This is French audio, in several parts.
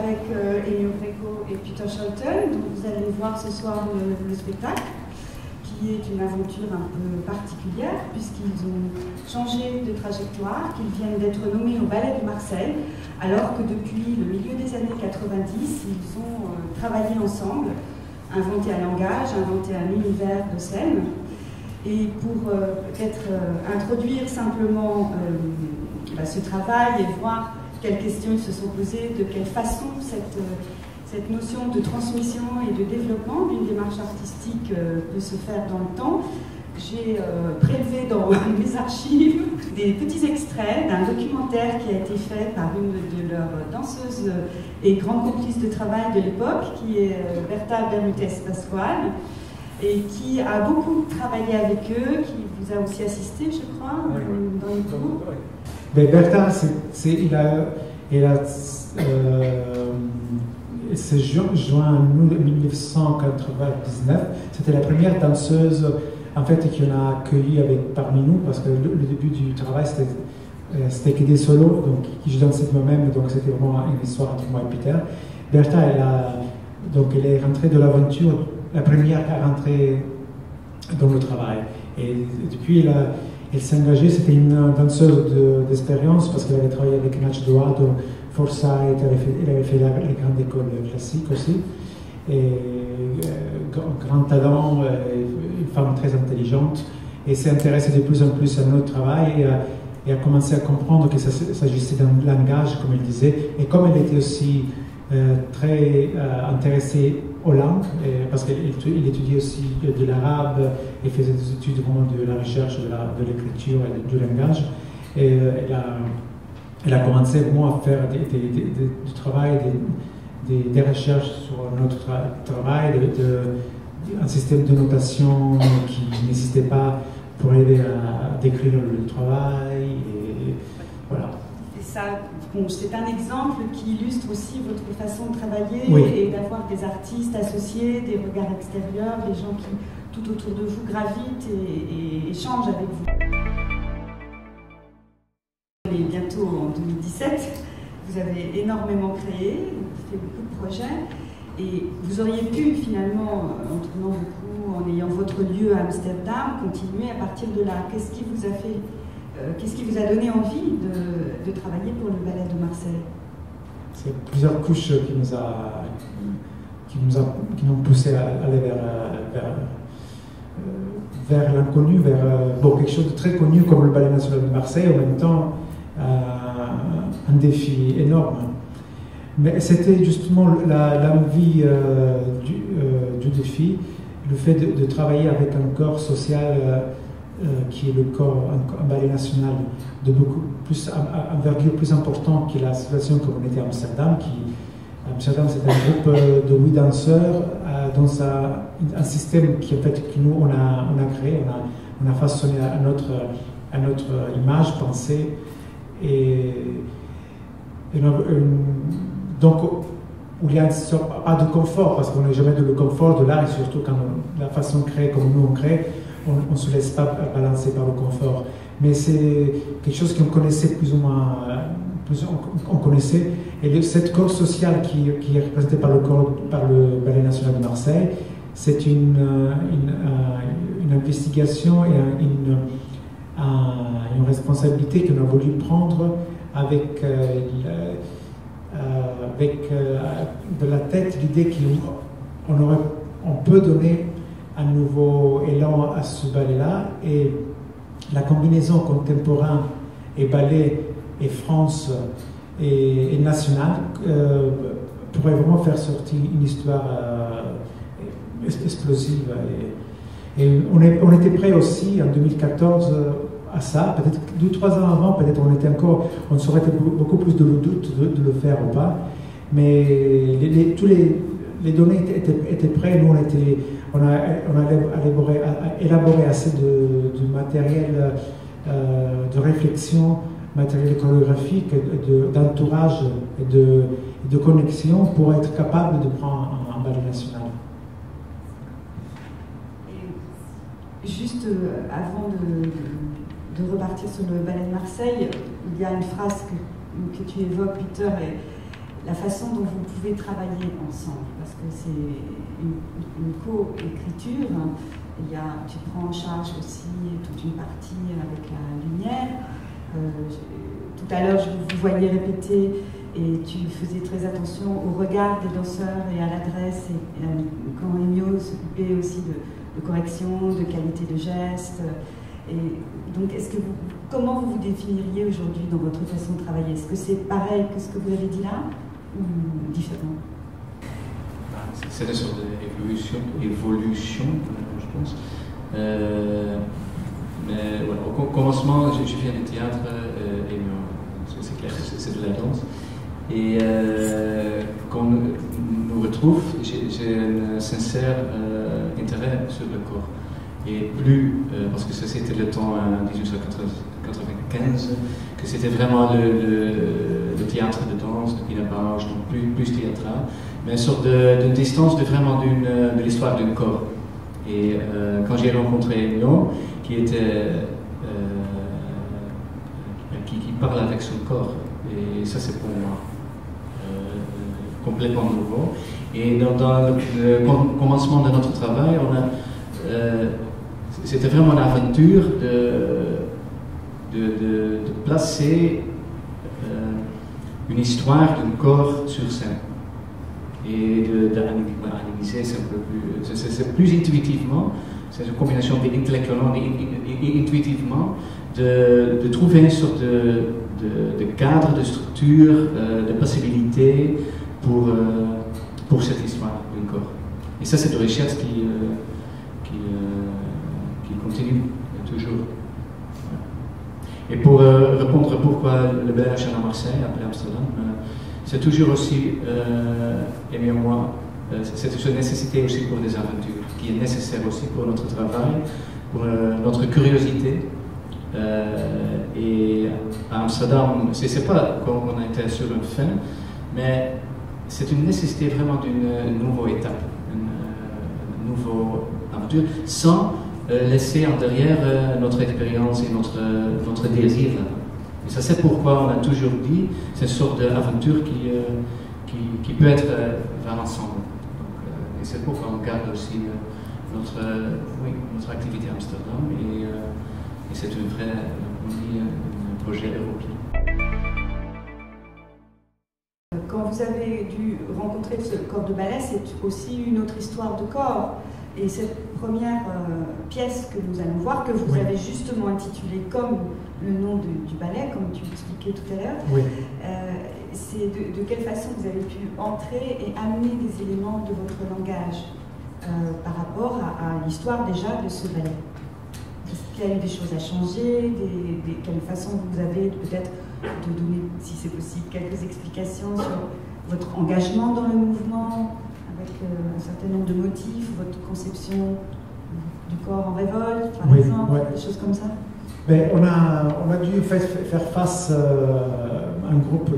avec Ennio Greco et Peter Scholten, dont vous allez voir ce soir le spectacle, qui est une aventure un peu particulière, puisqu'ils ont changé de trajectoire, qu'ils viennent d'être nommés au Ballet de Marseille, alors que depuis le milieu des années 90, ils ont travaillé ensemble, inventé un langage, inventé un univers de scène. Et pour peut-être introduire simplement ce travail et voir quelles questions ils se sont posées, de quelle façon cette notion de transmission et de développement d'une démarche artistique peut se faire dans le temps, j'ai prélevé dans mes archives des petits extraits d'un documentaire qui a été fait par une de leurs danseuses et grandes complices de travail de l'époque, qui est Berta Bermudez-Pascual, et qui a beaucoup travaillé avec eux, qui vous a aussi assisté, je crois, dans les cours. Mais Berta, c'est juin 1999. C'était la première danseuse en fait qui on a accueilli parmi nous, parce que le début du travail c'était que des solos, donc je dansais moi-même, donc c'était vraiment une histoire entre moi et Peter. Berta, elle est rentrée de l'aventure, la première à rentrer dans le travail. Et depuis, elle s'est engagée. C'était une danseuse d'expérience, parce qu'elle avait travaillé avec Nacho Doado, Forsyth, elle avait fait les grandes écoles classiques aussi. Et grand talent, une femme très intelligente, et s'est intéressée de plus en plus à notre travail et a commencé à comprendre qu'il s'agissait d'un langage, comme elle disait, et comme elle était aussi très intéressée aux langues, parce qu'elle étudiait aussi de l'arabe et faisait des études vraiment de la recherche, de l'écriture et du langage. Et elle a commencé vraiment à faire du travail, des recherches sur notre travail, un système de notation qui n'existait pas pour aider à décrire le travail. Et voilà. Et ça, c'est un exemple qui illustre aussi votre façon de travailler, oui, et d'avoir des artistes associés, des regards extérieurs, des gens qui, tout autour de vous, gravitent et échangent avec vous. Et bientôt en 2017, vous avez énormément créé, fait beaucoup de projets, et vous auriez pu finalement, en tournant beaucoup, en ayant votre lieu à Amsterdam, continuer à partir de là. Qu'est-ce qui vous a fait, qu'est-ce qui vous a donné envie de travailler pour le Ballet de Marseille? C'est plusieurs couches qui nous ont poussé à aller vers l'inconnu, vers quelque chose de très connu comme le Ballet national de Marseille, en même temps un défi énorme. Mais c'était justement l'envie du défi, le fait de travailler avec un corps social qui est le corps, un ballet national de beaucoup plus, envergure plus important que la situation comme on était à Amsterdam. Amsterdam, c'est un groupe de 8 danseurs dans un système qui, en fait, que nous, on a créé, on a façonné à notre image, pensée. Donc, où il n'y a pas de confort, parce qu'on n'est jamais dans le confort de l'art, et surtout quand la façon de créer comme nous on crée, on ne se laisse pas balancer par le confort. Mais c'est quelque chose qu'on connaissait plus ou moins, on connaissait. Et cette corps social qui est représenté par le Ballet national de Marseille, c'est une investigation et une responsabilité qu'on a voulu prendre avec de la tête l'idée qu'on peut donner un nouveau élan à ce ballet-là, et la combinaison contemporain et ballet et France et nationale pourrait vraiment faire sortir une histoire explosive. Et on était prêt aussi en 2014 à ça, peut-être 2-3 ans avant, peut-être on serait beaucoup plus de doute de le faire ou pas, mais tous les données étaient prêtes. Nous on a élaboré assez de matériel de réflexion, matériel chorégraphique, d'entourage et de connexion pour être capable de prendre un ballet national. Et juste avant de repartir sur le Ballet de Marseille, il y a une phrase que tu évoques, Peter, la façon dont vous pouvez travailler ensemble, parce que c'est une co-écriture. Tu prends en charge aussi toute une partie avec la lumière. Tout à l'heure, je vous voyais répéter et tu faisais très attention au regard des danseurs et à l'adresse. Et quand Emio s'occupait aussi de correction, de qualité de geste. Et donc, comment vous vous définiriez aujourd'hui dans votre façon de travailler? Est-ce que c'est pareil que ce que vous avez dit là ou différent? C'est une sorte d'évolution, je pense. Mais voilà, au commencement, je viens du théâtre et c'est clair, c'est de la danse. Et quand on nous retrouve, j'ai un sincère intérêt sur le corps. Et plus, parce que ça c'était le temps en 1895, que c'était vraiment le théâtre de danse, de Pina-Bausch, donc plus théâtral, mais une sorte d'une distance vraiment de l'histoire du corps. Et quand j'ai rencontré Emio, qui parle avec son corps, et ça c'est pour moi complètement nouveau. Et dans le commencement de notre travail, c'était vraiment une aventure de placer une histoire d'un corps sur scène et d'analyser c'est plus intuitivement, c'est une combinaison d'intellectuellement et intuitivement de trouver une sorte de cadre, de structure, de possibilité pour cette histoire d'un corps. Et ça c'est une recherche qui continue toujours. Et pour répondre pourquoi le ballet à Marseille, après Amsterdam, c'est toujours aussi, et bien moi, c'est une nécessité aussi pour des aventures, qui est nécessaire aussi pour notre travail, pour notre curiosité. Et à Amsterdam, c'est pas comme on a été sur une fin, mais c'est une nécessité vraiment d'une nouvelle étape, une nouvelle aventure, sans laisser en derrière notre expérience et notre désir. Et ça, c'est pourquoi on a toujours dit, c'est une sorte d'aventure qui peut être vers l'ensemble. Et c'est pourquoi on garde aussi notre activité à Amsterdam, et c'est un vrai un projet européen. Quand vous avez dû rencontrer ce corps de ballet, c'est aussi une autre histoire de corps. Et cette première pièce que nous allons voir, que vous avez justement intitulée comme le nom du ballet, comme tu expliquais tout à l'heure, c'est de quelle façon vous avez pu entrer et amener des éléments de votre langage par rapport à l'histoire déjà de ce ballet. Est-ce qu'il y a eu des choses à changer, quelle façon vous avez peut-être de donner, si c'est possible, quelques explications sur votre engagement dans le mouvement, avec un certain nombre de motifs, votre conception du corps en révolte, par exemple, des choses comme ça? Ben, on a dû faire face à un groupe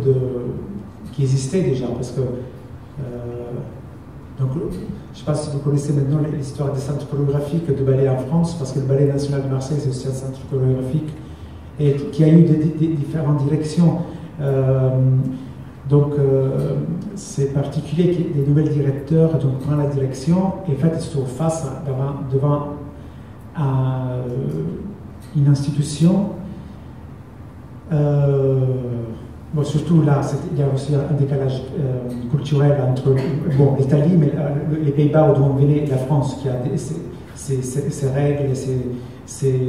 qui existait déjà, parce que donc, je ne sais pas si vous connaissez maintenant l'histoire des centres chorégraphiques de ballet en France, parce que le Ballet National de Marseille, c'est aussi un centre chorégraphique, et qui a eu des différentes directions. Donc, c'est particulier qu'il y ait des nouvelles directeurs, donc prennent la direction, et en fait, ils se trouvent face devant une institution. Bon, surtout là, il y a aussi un décalage culturel entre l'Italie, mais les Pays-Bas d'où on venait, la France, qui a ses règles, ses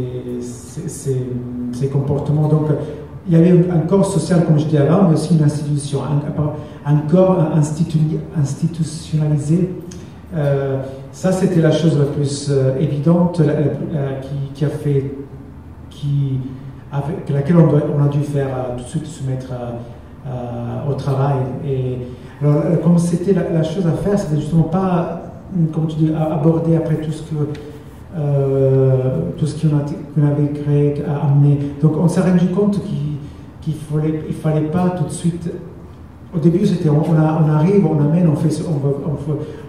comportements. Donc, il y avait un corps social, comme je disais avant, mais aussi une institution, un corps institutionnalisé. Ça, c'était la chose la plus évidente avec laquelle on a dû faire tout de suite se mettre au travail. Et alors, comme c'était la chose à faire, c'était justement pas, comme tu dis, aborder après tout ce qu'on avait créé, amené. Donc on s'est rendu compte qu'il fallait pas tout de suite au début, on arrive, on amène,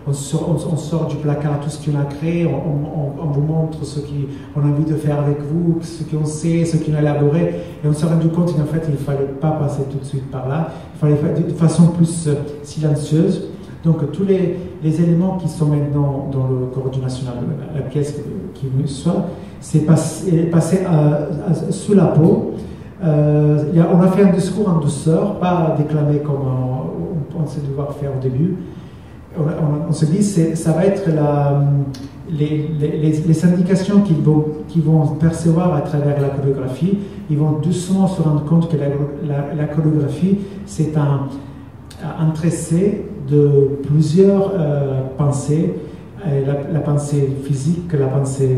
on sort du placard tout ce qu'on a créé, on vous montre ce qu'on a envie de faire avec vous, ce qu'on sait, ce qu'on a élaboré, et on s'est rendu compte qu'en fait, il ne fallait pas passer tout de suite par là, il fallait faire de façon plus silencieuse. Donc, tous les éléments qui sont maintenant dans le corps du national, la pièce qui me soit, c'est passé sous la peau. On a fait un discours en douceur, pas déclamé comme on pensait devoir faire au début. On se dit ça va être les indications qu'ils vont percevoir à travers la chorégraphie. Ils vont doucement se rendre compte que la chorégraphie, c'est un tracé de plusieurs pensées. La pensée physique, la pensée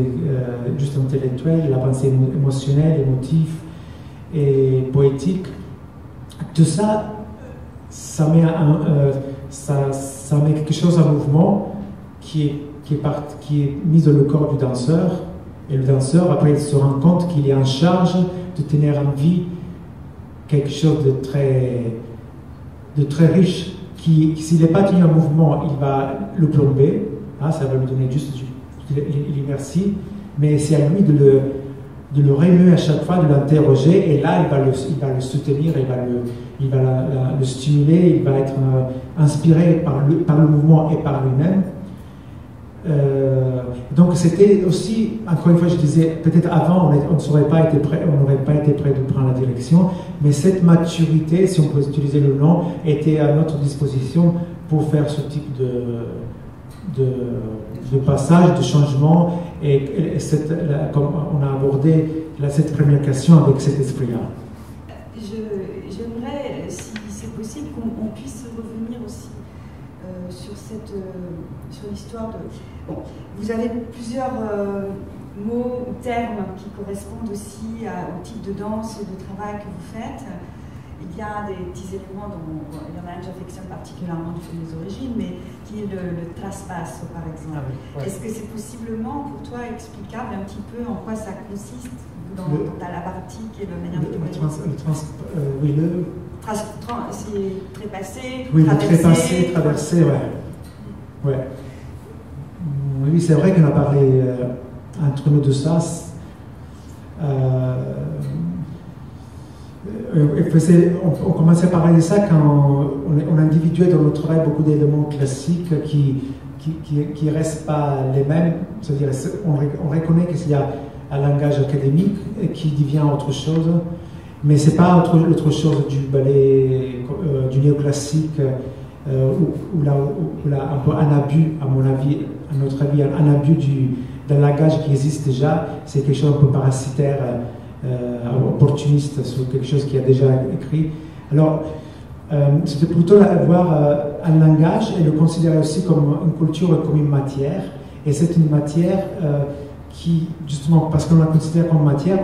juste intellectuelle, la pensée émotionnelle, émotive et poétique. Tout ça, ça met quelque chose en mouvement qui est mis dans le corps du danseur. Et le danseur, après, il se rend compte qu'il est en charge de tenir en vie quelque chose de très riche, qui, s'il n'est pas tenu en mouvement, il va le plomber. Hein, ça va lui donner juste l'inertie, mais c'est à lui de le remuer à chaque fois, de l'interroger, et là, il va le soutenir, il va le stimuler, il va être inspiré par le mouvement et par lui-même. Donc c'était aussi, encore une fois, je disais, peut-être avant, on n'aurait pas été prêt de prendre la direction, mais cette maturité, si on peut utiliser le nom, était à notre disposition pour faire ce type de passage, de changement, et comme on a abordé cette première question avec cet esprit-là. J'aimerais, si c'est possible, qu'on puisse revenir aussi sur l'histoire de... Bon, vous avez plusieurs mots ou termes qui correspondent aussi au type de danse et de travail que vous faites. Il y a des petits éléments il y en a un que j'affectionne particulièrement du film des origines, mais qui est le traspasso, par exemple. Ah oui, ouais. Est-ce que c'est possiblement pour toi explicable un petit peu en quoi ça consiste dans la partie qui est le manière de c'est trépassé, oui, traversé, ouais. Oui, c'est vrai qu'on a parlé entre nous de ça. On commençait à parler de ça quand on individuait dans notre travail beaucoup d'éléments classiques qui restent pas les mêmes. C'est-à-dire, on reconnaît qu'il y a un langage académique qui devient autre chose, mais c'est pas autre chose du ballet, du néoclassique, où un abus, à mon avis, à notre avis, un abus d'un langage qui existe déjà, c'est quelque chose un peu parasitaire, opportuniste sur quelque chose qui a déjà écrit. Alors, c'était plutôt voir un langage et le considérer aussi comme une culture, comme une matière. Et c'est une matière qui, justement, parce qu'on la considère comme matière,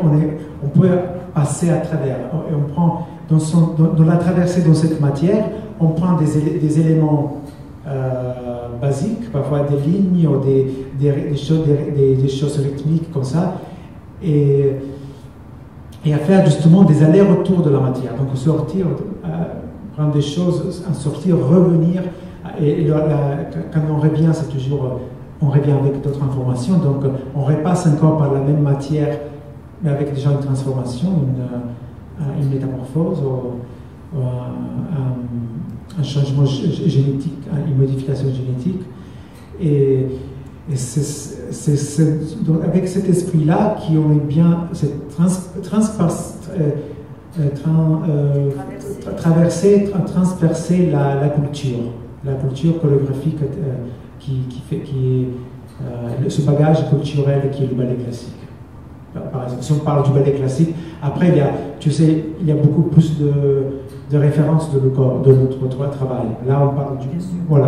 on peut passer à travers. Et on prend, dans la traversée dans cette matière, on prend des éléments basiques, parfois des lignes ou des choses rythmiques comme ça, et à faire justement des allers-retours de la matière. Donc sortir, prendre des choses, en sortir, revenir, et quand on revient, c'est toujours, on revient avec d'autres informations, donc on repasse encore par la même matière, mais avec déjà une transformation, une métamorphose, ou un changement génétique, une modification génétique. Et c'est avec cet esprit-là qu'on est bien transpercer la culture chorégraphique qui est ce bagage culturel qui est le ballet classique. Par exemple, si on parle du ballet classique, après il y a beaucoup plus de références de notre travail. Là, on parle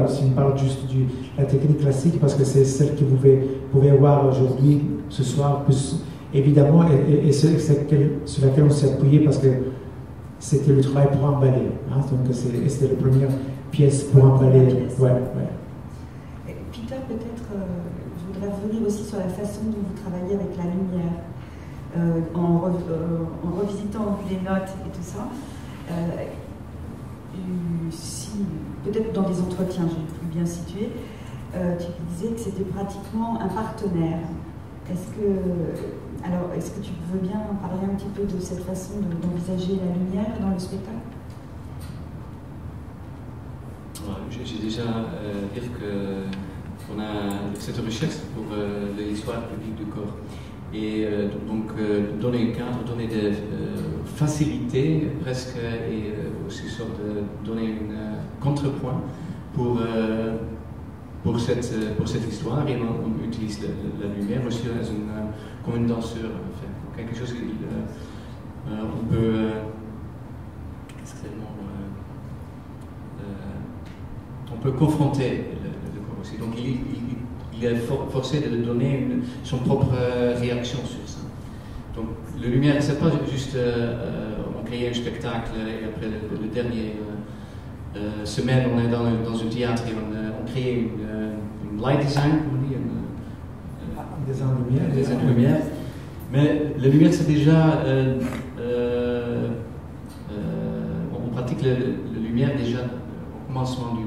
si on parle juste de la technique classique, parce que c'est celle que vous pouvez voir aujourd'hui, ce soir, plus évidemment, et c'est sur laquelle on s'est appuyé parce que c'était le travail pour un ballet. Hein, donc c'était la première pièce pour un ballet. Peter, peut-être, je voudrais revenir aussi sur la façon dont vous travaillez avec la lumière, en revisitant les notes et tout ça. peut-être dans des entretiens, j'ai plus bien situé, tu disais que c'était pratiquement un partenaire. Est-ce que tu veux bien parler un petit peu de cette façon d'envisager la lumière dans le spectacle? J'ai déjà dit qu'on a cette recherche pour l'histoire publique du corps. Et donc donner un cadre, donner des facilités presque, et aussi sorte de donner un contrepoint pour cette histoire. Et on utilise la lumière aussi comme une danseur, en fait, quelque chose qu'on peut on peut confronter le corps aussi. Donc il est forcé de donner son propre réaction sur ça. Donc la lumière, c'est pas juste on crée un spectacle et après le dernier semaine on est dans un théâtre et on crée une light design, comme on dit, un design de lumière. Mais la lumière, c'est déjà on pratique la lumière déjà au commencement du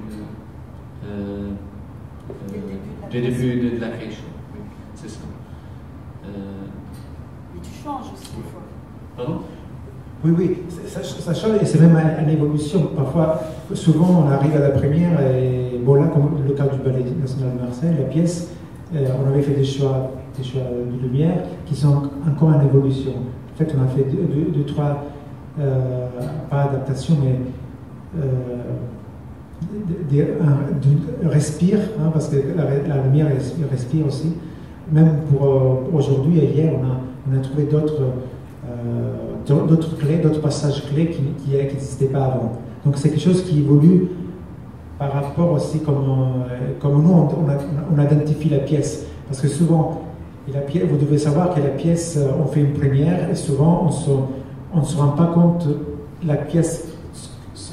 début de la création. Oui, c'est ça. Mais tu changes aussi des fois. Pardon? Oui, ça change et c'est même une évolution. Parfois, souvent, on arrive à la première et bon, là, comme le cas du Ballet national de Marseille, la pièce, on avait fait des choix de lumière qui sont encore en évolution. En fait, on a fait deux, trois, pas adaptations, mais respire, hein, parce que la lumière respire aussi. Même pour aujourd'hui et hier, on a trouvé d'autres clés, d'autres passages clés qui n'existaient pas avant. Donc c'est quelque chose qui évolue par rapport aussi comme nous on identifie la pièce. Parce que souvent, vous devez savoir que la pièce, on fait une première et souvent on ne se rend pas compte la pièce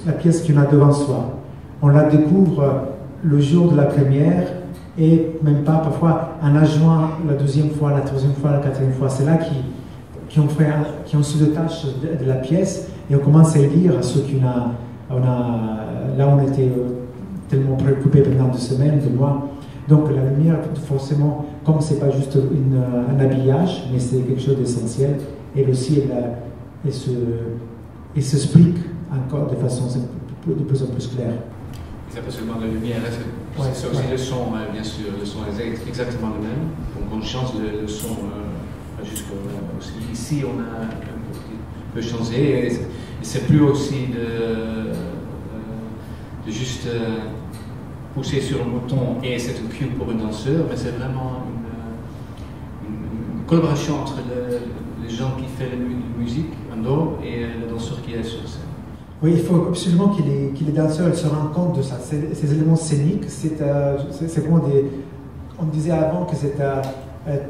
qu'on a devant soi. On la découvre le jour de la première et même pas parfois en adjoint la deuxième fois, la troisième fois, la quatrième fois. C'est là qui ont su de tâches de la pièce et on commence à lire ce qu'on a. Là, on était tellement préoccupés pendant 2 semaines, 2 mois. Donc la lumière, forcément, comme c'est pas juste un habillage, mais c'est quelque chose d'essentiel, elle aussi, elle s'explique encore de façon de plus en plus claire. C'est pas seulement la lumière, c'est aussi le son, bien sûr. Le son est exactement le même. Donc on change le son jusqu'au aussi. Ici, on a un peu changé. Et c'est plus aussi de juste pousser sur un bouton et c'est un cue pour un danseur, mais c'est vraiment une collaboration entre les gens qui font la musique en dehors et le danseur qui est sur scène. Oui, il faut absolument que les danseurs se rendent compte de ça. Ces éléments scéniques, c'est vraiment on disait avant que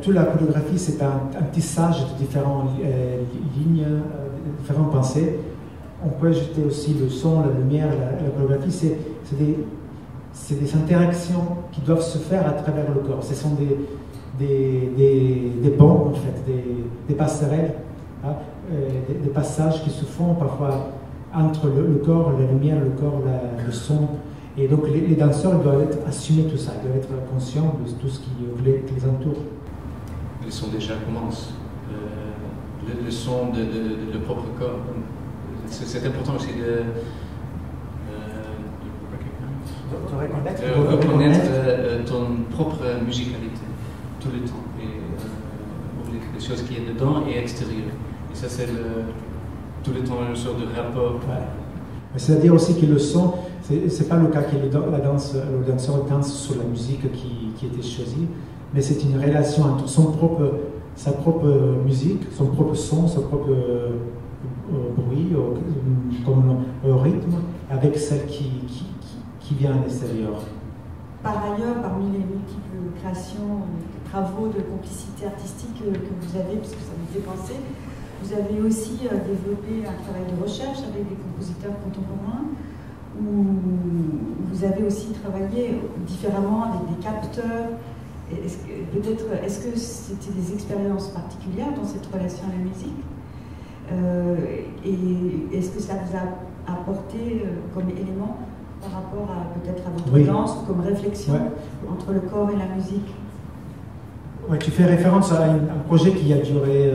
toute la chorégraphie, c'est un tissage de différentes lignes, différentes pensées. On peut ajouter aussi le son, la lumière, la chorégraphie. C'est des interactions qui doivent se faire à travers le corps. Ce sont des ponts, en fait, des passerelles, hein, des passages qui se font parfois entre le corps, la lumière, le corps, le son. Et donc les danseurs doivent assumer tout ça, ils doivent être conscients de tout ce qui les entoure. Le son déjà commence. Le son de propre corps. C'est important aussi de reconnaître ton propre musicalité tout le temps. Et les choses qui sont dedans et extérieures. Et ça, c'est tout le temps une sorte de rapport. Ouais. C'est-à-dire aussi que le son, c'est pas le cas que le danseur danse sur la musique qui était choisie, mais c'est une relation entre sa propre musique, son propre son, son propre bruit, comme rythme, avec celle qui vient à l'extérieur. Par ailleurs, parmi les multiples créations, travaux de complicité artistique que vous avez, puisque ça me fait penser, vous avez aussi développé un travail de recherche avec des compositeurs contemporains, où vous avez aussi travaillé différemment avec des capteurs. Est-ce que c'était des expériences particulières dans cette relation à la musique et est-ce que ça vous a apporté comme élément par rapport à peut-être à votre danse, comme réflexion entre le corps et la musique? Oui, tu fais référence à un projet qui a duré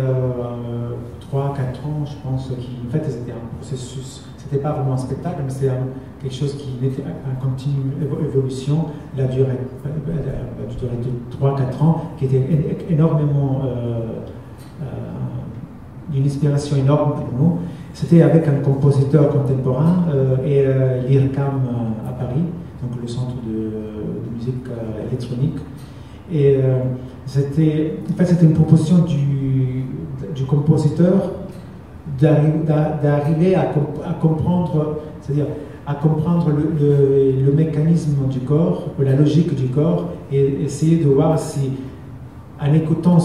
3-4 ans, je pense, qui en fait c'était un processus, c'était pas vraiment un spectacle, mais c'était quelque chose qui était en continue évolution, la durée de 3-4 ans, qui était énormément, d'une inspiration énorme pour nous. C'était avec un compositeur contemporain et l'IRCAM à Paris, donc le centre de musique électronique. Et c'était une proposition du compositeur d'arriver à comprendre, c'est-à-dire à comprendre le mécanisme du corps, la logique du corps, et essayer de voir si, en écoutant,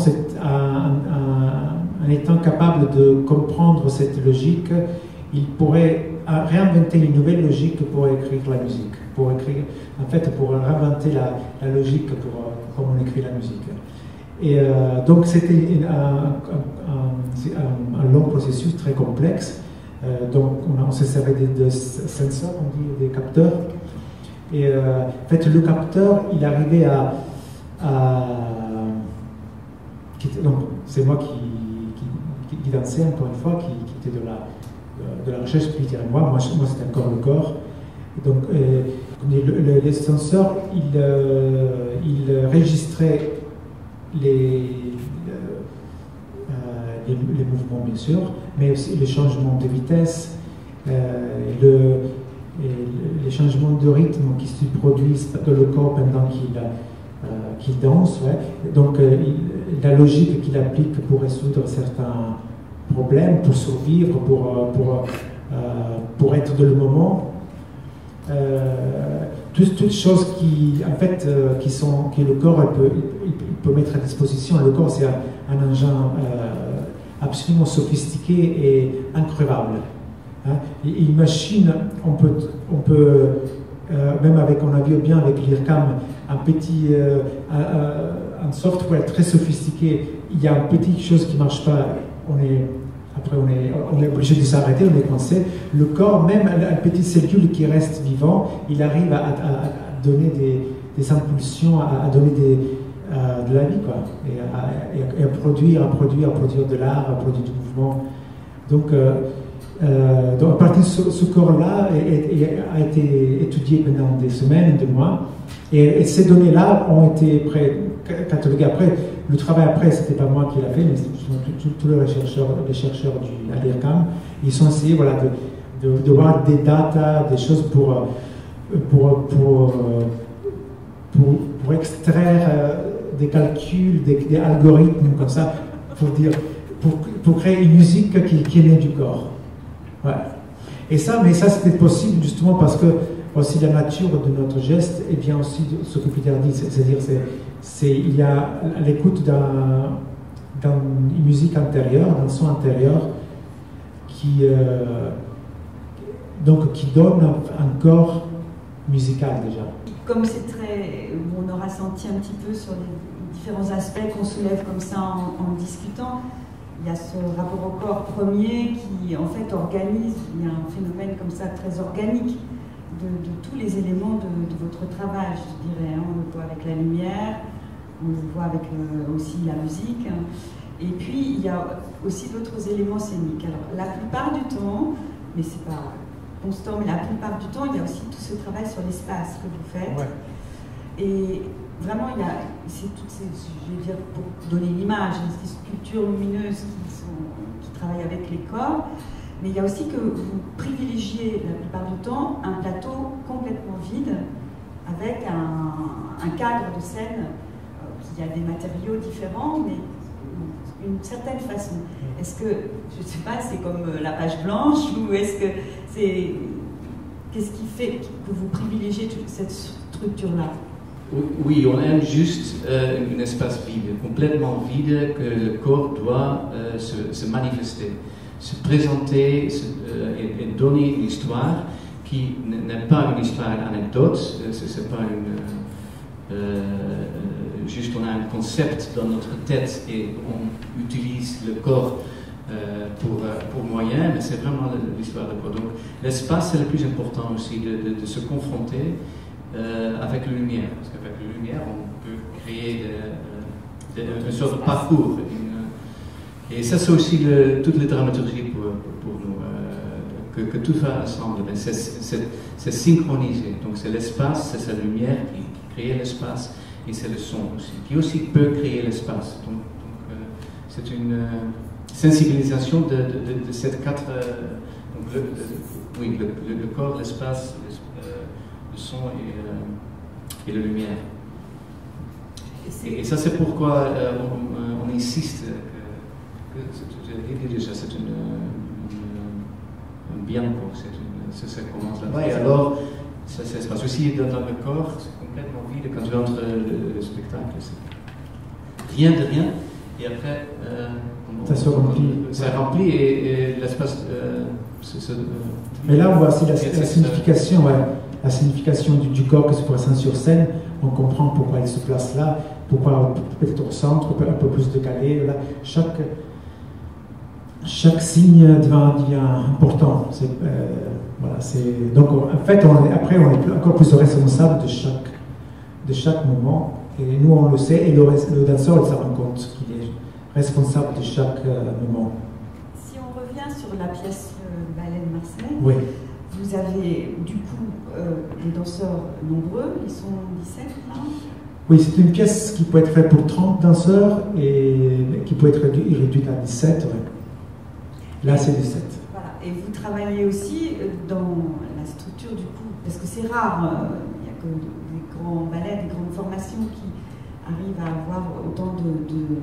en étant capable de comprendre cette logique, il pourrait réinventer une nouvelle logique pour écrire la musique, pour réinventer la logique comme on écrit la musique. Et donc c'était un long processus très complexe. Donc on se servait de sensors, on dit, des capteurs. Et en fait le capteur, il arrivait donc c'est moi qui dansais encore une fois, qui était de la recherche, puis moi c'était encore le corps. Et donc les senseurs, ils registrait les mouvements bien sûr, mais aussi les changements de vitesse, les changements de rythme qui se produisent dans le corps pendant qu'il danse. Donc la logique qu'il applique pour résoudre certains problèmes, pour survivre, pour être dans le moment. Toutes choses qui, en fait, que le corps il peut mettre à disposition. Le corps, c'est un engin absolument sophistiqué et incroyable. Hein. Une machine, on peut même on a vu bien avec l'IRCAM, un software très sophistiqué. Il y a une petite chose qui ne marche pas, on est obligé de s'arrêter, on est coincé. Le corps, même une petite cellule qui reste vivant, il arrive à donner des impulsions, à donner de la vie, quoi, et à produire de l'art, à produire du mouvement. Donc à partir de ce corps-là a été étudié pendant des semaines, des mois, et ces données-là ont été cataloguées. Après, le travail après, c'était pas moi qui l'a fait, mais tous les chercheurs de l'IRCAM, ils sont essayés, voilà, de voir des datas, des choses pour extraire des calculs, des algorithmes comme ça, pour créer une musique qui est née du corps. Ouais. Mais ça c'était possible justement parce que aussi la nature de notre geste est bien aussi ce que Peter dit, c'est-à-dire il y a l'écoute d'une musique intérieure, d'un son intérieur qui donne un corps musical déjà. Comme c'est on aura senti un petit peu sur les différents aspects qu'on soulève comme ça en discutant, il y a ce rapport au corps premier qui en fait organise, il y a un phénomène comme ça très organique de tous les éléments de votre travail, je dirais. On le voit avec la lumière, on le voit avec aussi la musique. Et puis il y a aussi d'autres éléments scéniques. Alors la plupart du temps, mais c'est pas constant, mais la plupart du temps, il y a aussi tout ce travail sur l'espace que vous faites. Ouais. Et vraiment, c'est toutes ces, je vais dire, pour donner une image, ces sculptures lumineuses qui travaillent avec les corps, mais il y a aussi que vous privilégiez la plupart du temps un plateau complètement vide, avec un cadre de scène qui a des matériaux différents, mais d'une certaine façon. Est-ce que, je ne sais pas, c'est comme la page blanche, ou est-ce que c'est... Qu'est-ce qui fait que vous privilégiez toute cette structure-là? Oui, on aime juste un espace vide, complètement vide, que le corps doit se manifester, se présenter et donner une histoire qui n'est pas une histoire anecdote, c'est pas juste on a un concept dans notre tête et on utilise le corps pour moyen, mais c'est vraiment l'histoire de corps. Donc l'espace, c'est le plus important aussi, de se confronter avec la lumière, parce qu'avec la lumière, on peut créer une sorte de parcours. Et ça, c'est aussi toute la dramaturgie pour nous, que tout va ensemble. C'est synchronisé. Donc c'est l'espace, c'est la lumière qui crée l'espace, et c'est le son aussi, qui aussi peut créer l'espace. Donc c'est une sensibilisation de ces quatre... donc le corps, l'espace, le son et la lumière. Et ça, c'est pourquoi on insiste que déjà, c'est un bien, ça commence là-bas. Et alors, ça se passe aussi dans le corps, c'est complètement vide quand tu entres le spectacle. Rien de rien. Et après, ça se remplit. Ça remplit et l'espace. Mais là, on voit aussi la signification, la signification du corps qui se présente sur scène. On comprend pourquoi il se place là, pourquoi peut-être au centre, un peu plus décalé. Là. Chaque signe devient important. Voilà, donc, en fait, après, on est encore plus responsable de chaque moment. Et nous, on le sait, et le danseur, il se rend compte qu'il est responsable de chaque moment. Si on revient sur la pièce Ballet de Marseille, oui. Vous avez du coup des danseurs nombreux, ils sont 17 là. Oui, c'est une pièce qui peut être faite pour 30 danseurs et qui peut être réduite à 17. Ouais. Là, c'est 17. Voilà. Et vous travaillez aussi dans la structure du coup, parce que c'est rare, il n'y a que des grands ballets, des grandes formations qui arrivent à avoir autant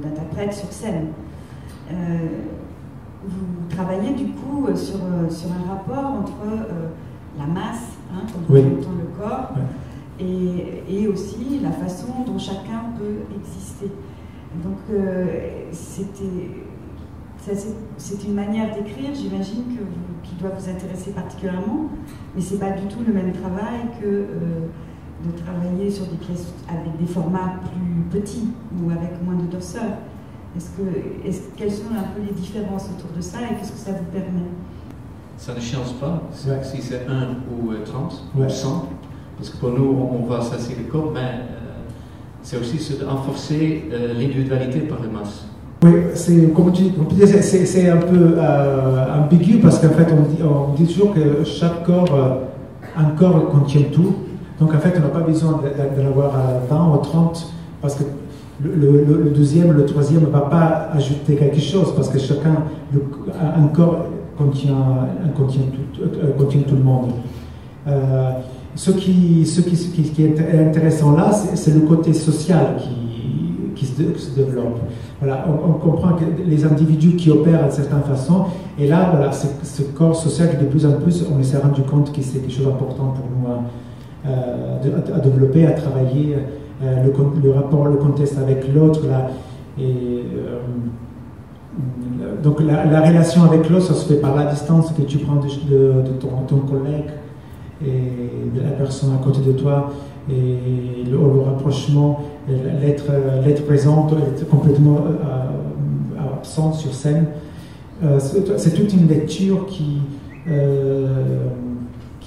d'interprètes sur scène. Vous travaillez du coup sur un rapport entre la masse, hein, quand on entend le corps, et aussi la façon dont chacun peut exister. Donc c'est une manière d'écrire, j'imagine, qui doit vous intéresser particulièrement, mais c'est pas du tout le même travail que de travailler sur des pièces avec des formats plus petits ou avec moins de danseurs. Quelles sont un peu les différences autour de ça et qu'est-ce que ça vous permet? Ça ne change pas si c'est 1 ou 30 ou 100, parce que pour nous, on voit ça c'est le corps, mais c'est aussi renforcer l'individualité par les masses. Oui, comme tu disais, c'est un peu ambigu parce qu'en fait, on dit toujours que chaque corps, un corps contient tout. Donc en fait, on n'a pas besoin d'en avoir 20 ou 30 parce que le deuxième, le troisième ne va pas ajouter quelque chose parce que un corps contient tout le monde. Ce qui est intéressant là, c'est le côté social qui se développe. Voilà, on comprend que les individus qui opèrent de certaine façon, et là, voilà, ce corps social qui de plus en plus, on s'est rendu compte que c'est quelque chose d'important pour nous à développer, à travailler. Le rapport, le contexte avec l'autre, donc la relation avec l'autre, ça se fait par la distance que tu prends de ton collègue et de la personne à côté de toi, et le rapprochement, l'être présent, être complètement absent sur scène. C'est toute une lecture qui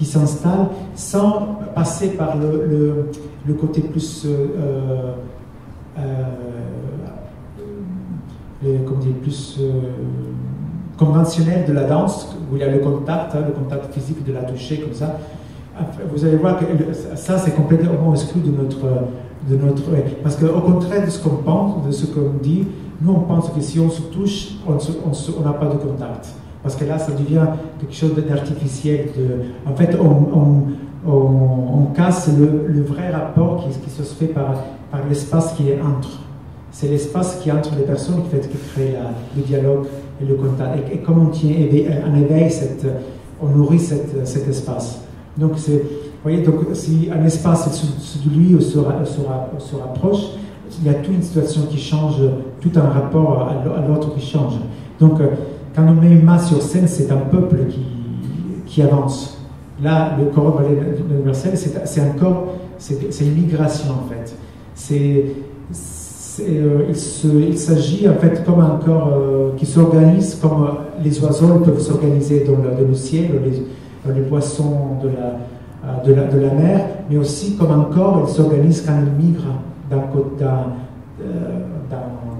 s'installe sans passer par le côté plus conventionnel de la danse, où il y a le contact physique, de la toucher comme ça. Après, vous allez voir que ça c'est complètement exclu de notre parce qu'au contraire de ce qu'on pense, de ce qu'on dit, nous on pense que si on se touche, on n'a pas de contact. Parce que là, ça devient quelque chose d'artificiel. En fait, on casse le vrai rapport qui se fait par l'espace qui est entre. C'est l'espace qui est entre les personnes qui crée le dialogue et le contact. Et comme on tient en éveil, on nourrit cet espace. Donc, vous voyez, donc, si un espace de lui se rapproche, il y a toute une situation qui change, tout un rapport à l'autre qui change. Donc, quand on met une masse sur scène, c'est un peuple qui avance. Là, le corps ballet universel, c'est un corps, c'est une migration en fait. il s'agit en fait comme un corps qui s'organise comme les oiseaux peuvent s'organiser dans le ciel, les poissons de la mer, mais aussi comme un corps, il s'organise quand il migre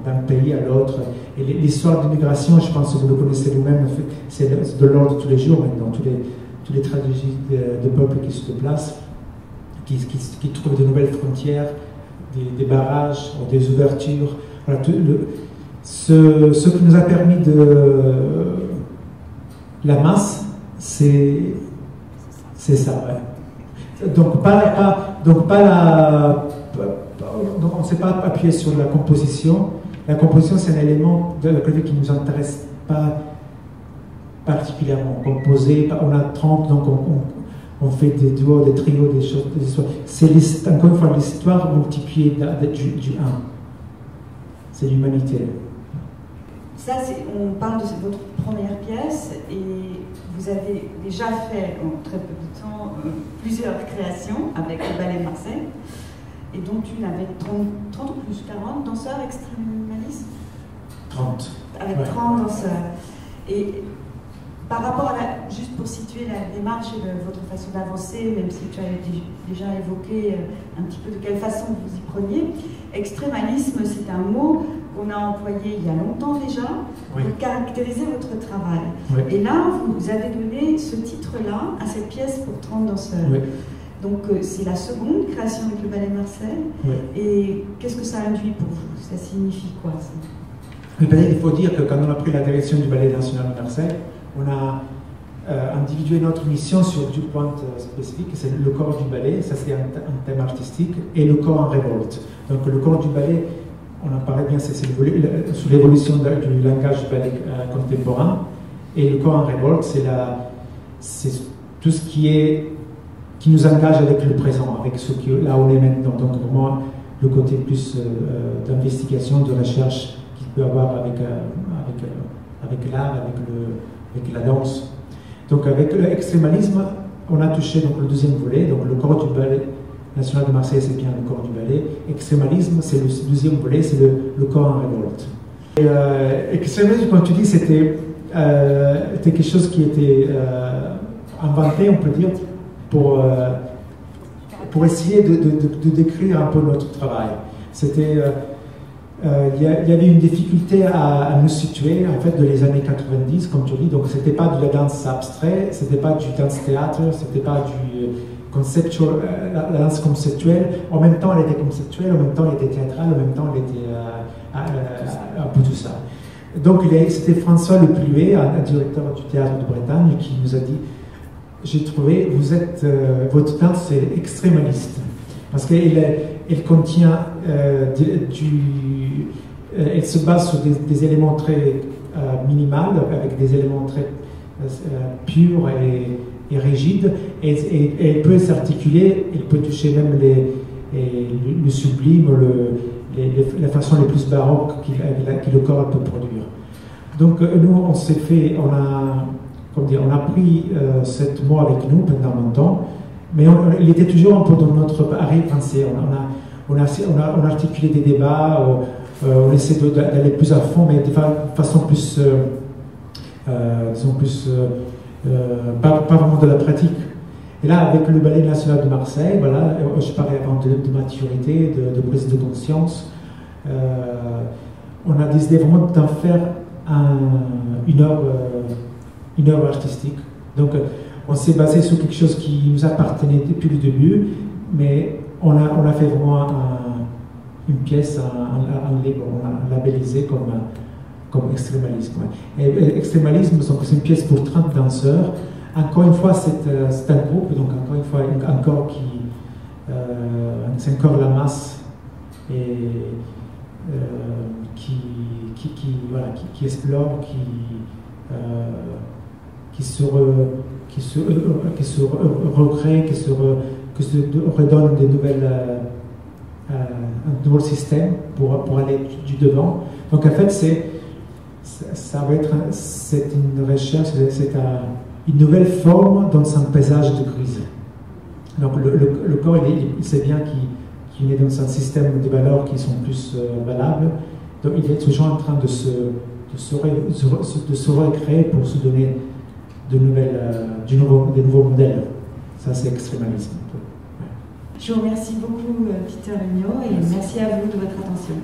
d'un pays à l'autre. Et l'histoire de migration, je pense que vous le connaissez vous-même, c'est de l'ordre de tous les jours maintenant, toutes les tragédies de peuples qui se déplacent, qui trouvent de nouvelles frontières, des barrages, des ouvertures. Voilà, ce qui nous a permis la masse, c'est ça. Ouais. Donc on ne s'est pas appuyé sur la composition. La composition, c'est un élément de la clavier qui ne nous intéresse pas particulièrement. Composé, on a 30, donc on fait des duos, des trios, des choses, des histoires. C'est encore une fois l'histoire multipliée du 1. C'est l'humanité. Ça, on parle de votre première pièce et vous avez déjà fait en très peu de temps plusieurs créations avec le Ballet de Marseille, et dont une avec 30 ou plus, 40 danseurs extrémistes. 30. Avec 30 danseurs. Et par rapport à juste pour situer la démarche et votre façon d'avancer, même si tu as déjà évoqué un petit peu de quelle façon vous y preniez, extrémalisme, c'est un mot qu'on a employé il y a longtemps déjà pour caractériser votre travail. Oui. Et là, vous avez donné ce titre-là à cette pièce pour 30 danseurs. Oui. Donc c'est la seconde création avec le Ballet de Marseille. Oui. Et qu'est-ce que ça induit pour vous? Ça signifie quoi ça? Oui, il faut dire que quand on a pris la direction du Ballet national de Marseille, on a individué notre mission sur deux points spécifiques. C'est le corps du ballet, ça c'est un thème artistique, et le corps en révolte. Donc le corps du ballet, on en parlait bien, c'est sous l'évolution du langage du ballet contemporain, et le corps en révolte, c'est tout ce qui nous engage avec le présent, avec ce là où on est maintenant. Donc vraiment le côté plus d'investigation, de recherche qu'il peut avoir avec l'art, avec la danse. Donc avec l'extrémalisme, on a touché donc, le deuxième volet, donc le corps du ballet national de Marseille, c'est bien le corps du ballet. Extrémalisme, c'est le deuxième volet, c'est le corps en révolte. Extrémalisme, comme tu dis, c'était quelque chose qui était inventé, on peut dire, pour essayer de décrire un peu notre travail. C'était... il y avait une difficulté à nous situer en fait de les années 90, comme tu dis. Donc c'était pas de la danse abstraite, c'était pas du danse théâtre, c'était pas du conceptuel, la danse conceptuelle. En même temps, elle était conceptuelle, en même temps, elle était théâtrale, en même temps, elle était un peu tout ça. Donc c'était François Le Pluet, un directeur du théâtre de Bretagne, qui nous a dit: j'ai trouvé, votre danse est extrémaliste, parce qu'elle contient elle se base sur des éléments très minimaux, avec des éléments très purs et rigides, et elle peut s'articuler, elle peut toucher même le sublime, la façon les plus baroque que le corps peut produire. Donc nous, on a pris cet mot avec nous pendant longtemps, mais il était toujours un peu dans notre arrière-pensée. On a articulé des débats, on essaie d'aller plus à fond, mais de façon plus, disons plus, pas vraiment de la pratique. Et là, avec le Ballet national de Marseille, voilà, je parlais avant de maturité, de prise de conscience, on a décidé vraiment d'en faire une œuvre artistique. Donc, on s'est basé sur quelque chose qui nous appartenait depuis le début, mais on a fait vraiment une pièce en libre, on l'a labellisé comme extrémalisme. Et extrémalisme, c'est une pièce pour 30 danseurs. Encore une fois, c'est un groupe, donc encore une fois, c'est encore la masse et, qui explore, qui se recrée, qui se redonne des nouvelles, un nouveau système pour aller du devant. Donc en fait, c'est une recherche, c'est une nouvelle forme dans un paysage de crise. Donc le corps, il sait bien est dans un système de valeurs qui sont plus valables. Donc il est toujours en train de se recréer pour se donner de nouveaux modèles. Ça, c'est extrémalisme. Je vous remercie beaucoup, Peter Legnaud, et merci à vous de votre attention.